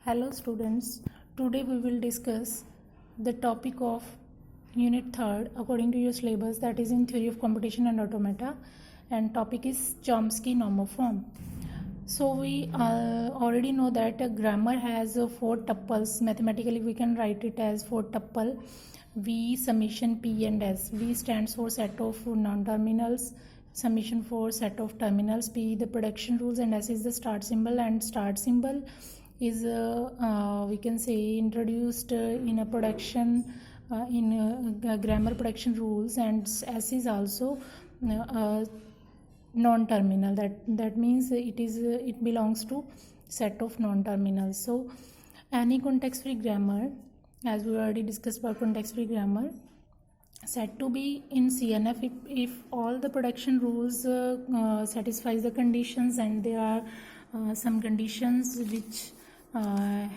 Hello students, today we will discuss the topic of unit 3rd according to your syllabus, that is in theory of computation and automata, and topic is Chomsky normal form. So we already know that a grammar has 4 tuples. Mathematically we can write it as 4 tuple V summation P and S. V stands for set of non-terminals, summation for set of terminals, P the production rules, and S is the start symbol. And start symbol is we can say introduced in a production in grammar production rules, and S is also non-terminal. That means it belongs to set of non-terminals. So any context-free grammar, as we already discussed about context-free grammar, said to be in CNF if all the production rules satisfies the conditions, and there are some conditions which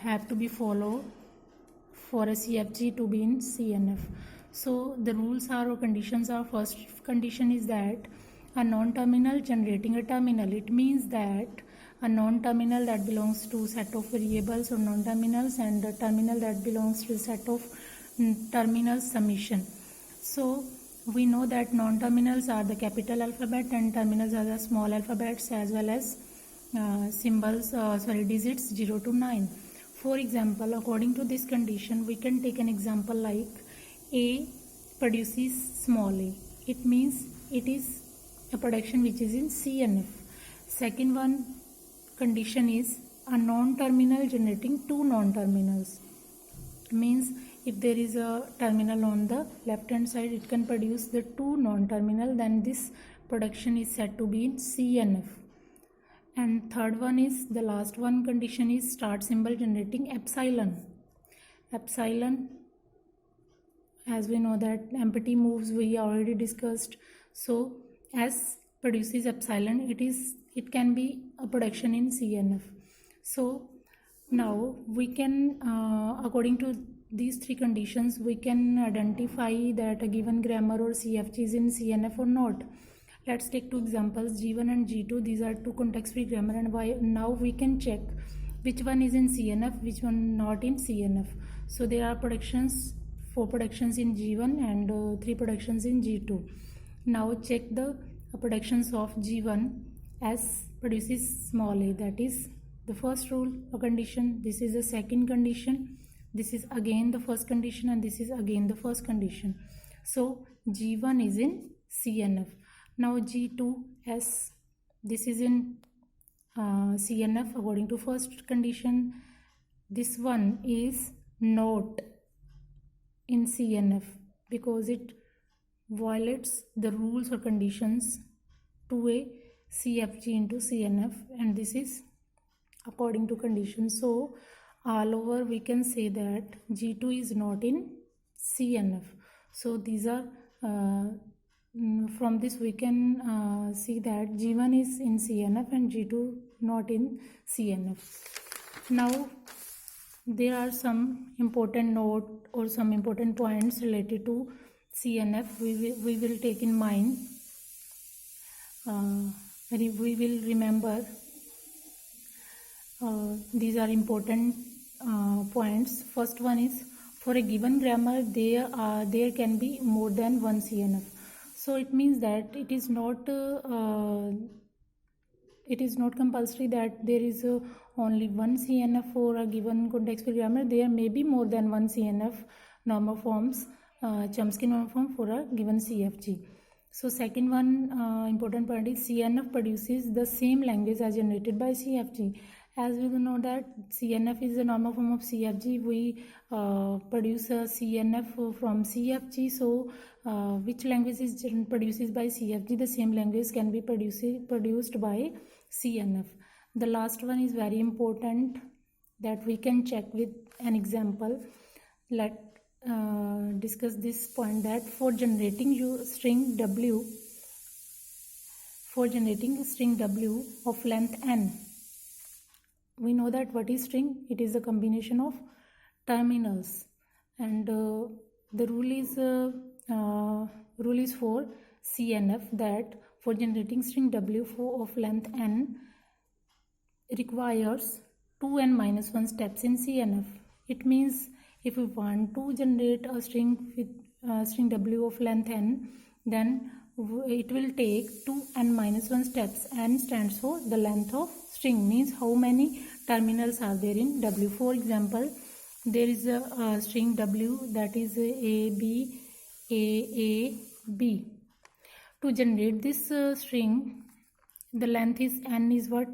have to be followed for a CFG to be in CNF. So the rules are or conditions are: first condition is that a non-terminal generating a terminal. It means that a non-terminal that belongs to set of variables or non-terminals, and a terminal that belongs to a set of terminal summation. So we know that non-terminals are the capital alphabet and terminals are the small alphabets, as well as digits 0 to 9. For example, according to this condition, we can take an example like A produces small a. It means it is a production which is in CNF. Second one condition is a non-terminal generating two non-terminals. Means if there is a terminal on the left hand side, it can produce the two non-terminal, then this production is said to be in CNF. And third one is, the last one condition is start symbol generating epsilon. Epsilon, as we know that empty moves we already discussed. So S produces epsilon, it can be a production in CNF. So now we can according to these three conditions, we can identify that a given grammar or CFG is in CNF or not. Let's take two examples, G1 and G2. These are two context-free grammar, and now we can check which one is in CNF, which one not in CNF. So there are productions, 4 productions in G1 and 3 productions in G2. Now check the productions of G1. S produces small a, that is the first rule or condition. This is the second condition. This is again the first condition, and this is again the first condition. So G1 is in CNF. Now G2 S, this is in CNF according to first condition. This one is not in CNF because it violates the rules or conditions to a CFG into CNF, and this is according to condition. So all over we can say that G2 is not in CNF. So these are from this we can see that G1 is in CNF and G2 not in CNF. Now there are some important note or some important points related to CNF we will take in mind. We will remember these are important points. First one is, for a given grammar there can be more than one CNF. So it means that it is not compulsory that there is only one CNF for a given context-free grammar. There may be more than one CNF normal forms, Chomsky normal form for a given CFG. So second one important point is CNF produces the same language as generated by CFG. As we know that CNF is a normal form of CFG, we produce a CNF from CFG. So which language is produced by CFG? The same language can be produced by CNF. The last one is very important that we can check with an example. Let's discuss this point, that for generating string W of length n, we know that what is string? It is a combination of terminals, and the rule is for CNF that for generating string W of length n requires 2n minus 1 steps in CNF. It means if we want to generate a string with string w of length n, then it will take 2n minus 1 steps. N stands for the length of string, means how many terminals are there in w. For example, there is a string w that is a b. To generate this string, the length is n is what?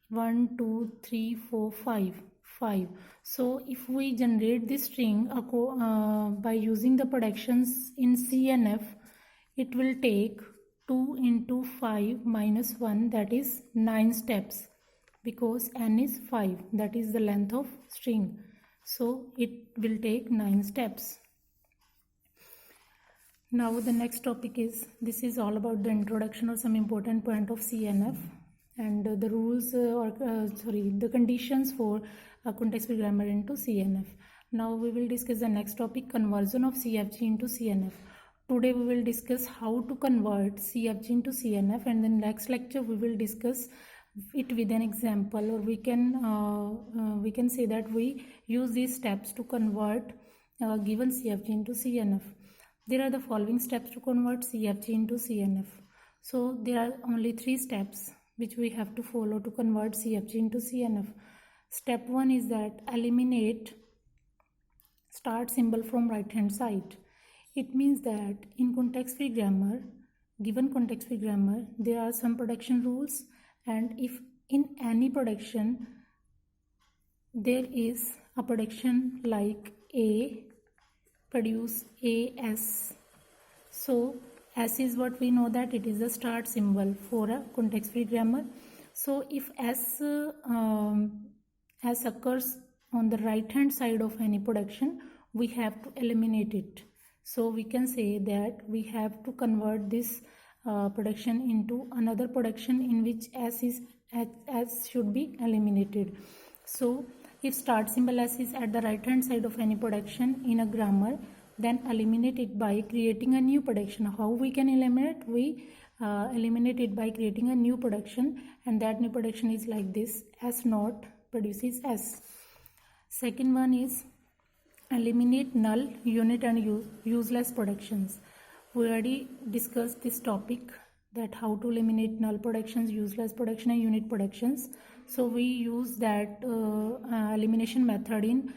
1 2 3 4 5. So if we generate this string by using the productions in CNF, it will take 2 into 5 minus 1, that is 9 steps, because n is 5, that is the length of string. So it will take 9 steps. Now the next topic is, this is all about the introduction or some important point of CNF and the rules the conditions for context-free grammar into CNF. Now we will discuss the next topic, conversion of CFG into CNF. Today we will discuss how to convert CFG into CNF, and then next lecture we will discuss it with an example, or we can say that we use these steps to convert given CFG into CNF. There are the following steps to convert CFG into CNF. So there are only 3 steps which we have to follow to convert CFG into CNF. Step 1 is that eliminate start symbol from right hand side. It means that in context-free grammar, given context-free grammar, there are some production rules, and if in any production there is a production like A, produce AS. So S is what we know that it is the start symbol for a context-free grammar. So if S occurs on the right hand side of any production, we have to eliminate it. So we can say that we have to convert this production into another production in which S should be eliminated. So if start symbol S is at the right hand side of any production in a grammar, then eliminate it by creating a new production. How we can eliminate? We eliminate it by creating a new production, and that new production is like this: S naught produces S. Second one is eliminate null, unit and useless productions. We already discussed this topic, that how to eliminate null productions, useless production and unit productions. So we use that elimination method in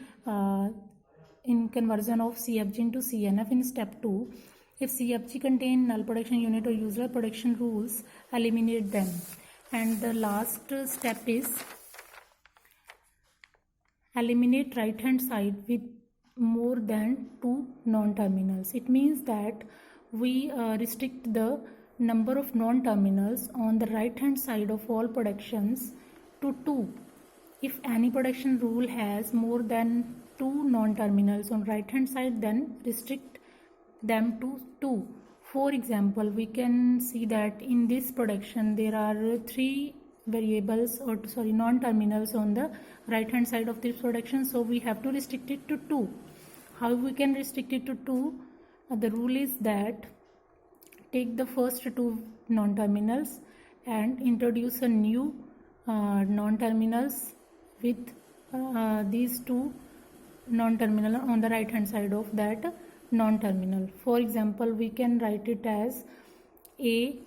conversion of CFG into CNF in step 2. If CFG contain null production, unit or useless production rules, eliminate them. And the last step is eliminate right hand side with more than 2 non-terminals. It means that we restrict the number of non-terminals on the right hand side of all productions to 2. If any production rule has more than 2 non-terminals on right hand side, then restrict them to 2. For example, we can see that in this production there are 3 variables or non-terminals on the right hand side of this production, so we have to restrict it to 2. How we can restrict it to 2? The rule is that take the first 2 non-terminals and introduce a new non-terminals with these 2 non-terminal on the right hand side of that non-terminal. For example, we can write it as A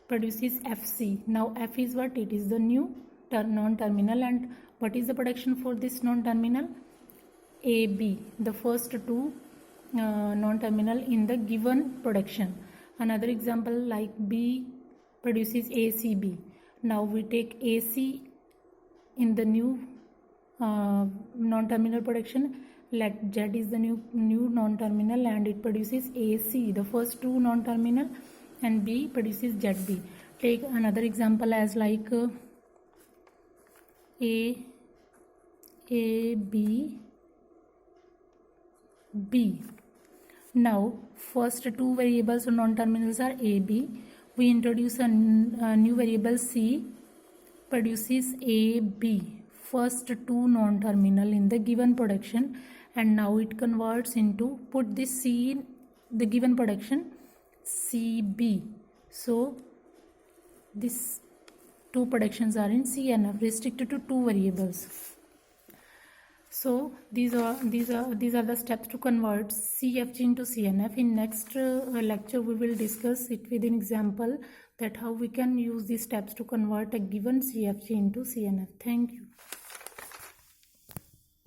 produces FC. Now F is what? It is the new non-terminal, and what is the production for this non-terminal? AB, the first 2 non-terminal in the given production. Another example like B produces ACB. Now we take AC in the new non-terminal production. Let Z is the new non-terminal and it produces AC, the first 2 non-terminal, and B produces ZB. Take another example as like AB B. Now first 2 variables or non-terminals are AB. We introduce a new variable C, produces AB, first 2 non-terminal in the given production, and now it converts into, put this C in the given production, CB. So this two productions are in CNF, restricted to two variables. So these are the steps to convert CFG into CNF. In next lecture we will discuss it with an example, that how we can use these steps to convert a given CFG into CNF. Thank you.